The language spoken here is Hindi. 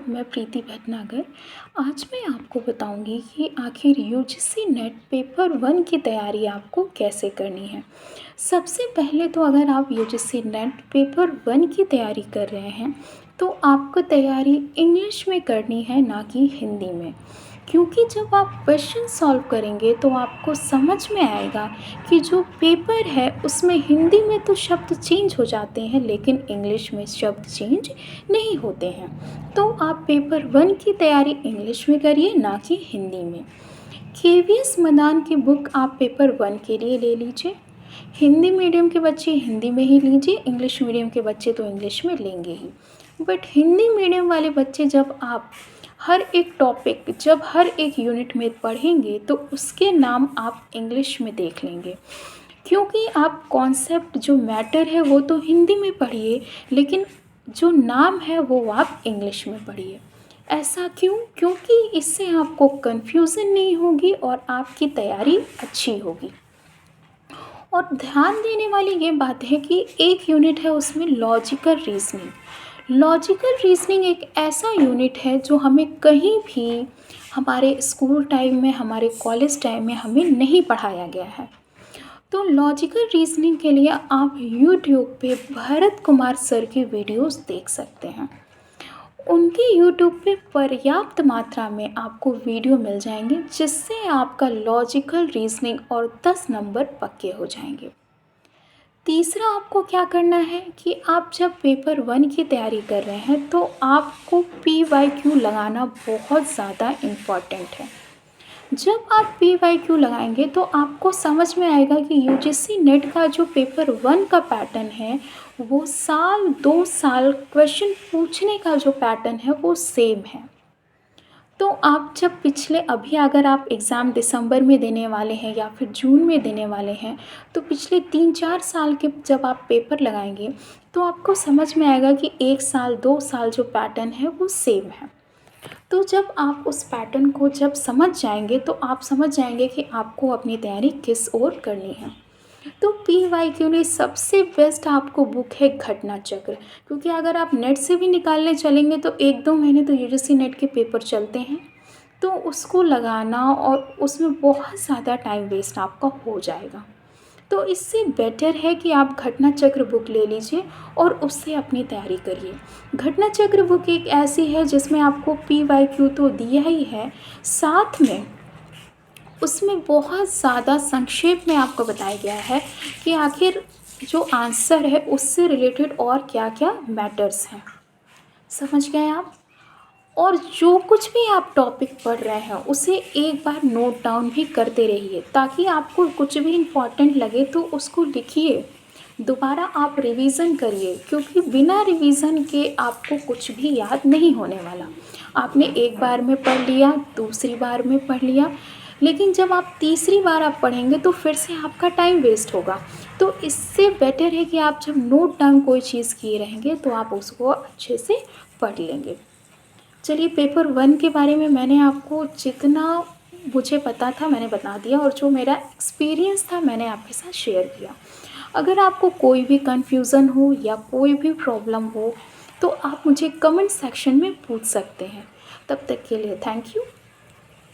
मैं प्रीति भटनागर। आज मैं आपको बताऊंगी कि आखिर यूजीसी नेट पेपर 1 की तैयारी आपको कैसे करनी है। सबसे पहले तो अगर आप यूजीसी नेट पेपर 1 की तैयारी कर रहे हैं तो आपको तैयारी इंग्लिश में करनी है, ना कि हिंदी में। क्योंकि जब आप क्वेश्चन सॉल्व करेंगे तो आपको समझ में आएगा कि जो पेपर है उसमें हिंदी में तो शब्द चेंज हो जाते हैं लेकिन इंग्लिश में शब्द चेंज नहीं होते हैं। तो आप पेपर 1 की तैयारी इंग्लिश में करिए, ना कि हिंदी में। केवीएस मदान की बुक आप पेपर 1 के लिए ले लीजिए। हिंदी मीडियम के बच्चे हिंदी में ही लीजिए, इंग्लिश मीडियम के बच्चे तो इंग्लिश में लेंगे ही। बट हिंदी मीडियम वाले बच्चे जब आप हर एक टॉपिक जब हर एक यूनिट में पढ़ेंगे तो उसके नाम आप इंग्लिश में देख लेंगे। क्योंकि आप कॉन्सेप्ट जो मैटर है वो तो हिंदी में पढ़िए, लेकिन जो नाम है वो आप इंग्लिश में पढ़िए। ऐसा क्यों? क्योंकि इससे आपको कन्फ्यूज़न नहीं होगी और आपकी तैयारी अच्छी होगी। और ध्यान देने वाली ये बात है कि एक यूनिट है उसमें लॉजिकल रीजनिंग एक ऐसा यूनिट है जो हमें कहीं भी हमारे स्कूल टाइम में, हमारे कॉलेज टाइम में हमें नहीं पढ़ाया गया है। तो लॉजिकल रीजनिंग के लिए आप यूट्यूब पे भरत कुमार सर की वीडियोस देख सकते हैं। उनके यूट्यूब पे पर्याप्त मात्रा में आपको वीडियो मिल जाएंगे जिससे आपका लॉजिकल रीजनिंग और 10 नंबर पक्के हो जाएंगे। तीसरा आपको क्या करना है कि आप जब पेपर 1 की तैयारी कर रहे हैं तो आपको PYQ लगाना बहुत ज़्यादा इम्पॉर्टेंट है। जब आप PYQ लगाएंगे तो आपको समझ में आएगा कि यूजीसी नेट का जो पेपर 1 का पैटर्न है वो साल 2 साल क्वेश्चन पूछने का जो पैटर्न है वो सेम है। तो आप जब पिछले अभी अगर आप एग्ज़ाम दिसंबर में देने वाले हैं या फिर जून में देने वाले हैं तो पिछले 3-4 साल के जब आप पेपर लगाएंगे तो आपको समझ में आएगा कि 1 साल 2 साल जो पैटर्न है वो सेम है। तो जब आप उस पैटर्न को जब समझ जाएंगे तो आप समझ जाएंगे कि आपको अपनी तैयारी किस ओर करनी है। तो PYQ में सबसे बेस्ट आपको बुक है घटना चक्र, क्योंकि अगर आप नेट से भी निकालने चलेंगे तो 1-2 महीने तो यूजीसी नेट के पेपर चलते हैं, तो उसको लगाना और उसमें बहुत ज़्यादा टाइम वेस्ट आपका हो जाएगा। तो इससे बेटर है कि आप घटना चक्र बुक ले लीजिए और उससे अपनी तैयारी करिए। घटना चक्र बुक एक ऐसी है जिसमें आपको PYQ तो दिया ही है, साथ में उसमें बहुत ज़्यादा संक्षेप में आपको बताया गया है कि आखिर जो आंसर है उससे रिलेटेड और क्या क्या मैटर्स हैं। समझ गए आप? और जो कुछ भी आप टॉपिक पढ़ रहे हैं उसे एक बार नोट डाउन भी करते रहिए ताकि आपको कुछ भी इम्पॉर्टेंट लगे तो उसको लिखिए, दोबारा आप रिवीज़न करिए, क्योंकि बिना रिवीज़न के आपको कुछ भी याद नहीं होने वाला। आपने एक बार में पढ़ लिया, दूसरी बार में पढ़ लिया, लेकिन जब आप तीसरी बार आप पढ़ेंगे तो फिर से आपका टाइम वेस्ट होगा। तो इससे बेटर है कि आप जब नोट डाउन कोई चीज़ किए रहेंगे तो आप उसको अच्छे से पढ़ लेंगे। चलिए, पेपर 1 के बारे में मैंने आपको जितना मुझे पता था मैंने बता दिया और जो मेरा एक्सपीरियंस था मैंने आपके साथ शेयर किया। अगर आपको कोई भी कन्फ्यूज़न हो या कोई भी प्रॉब्लम हो तो आप मुझे कमेंट सेक्शन में पूछ सकते हैं। तब तक के लिए थैंक यू।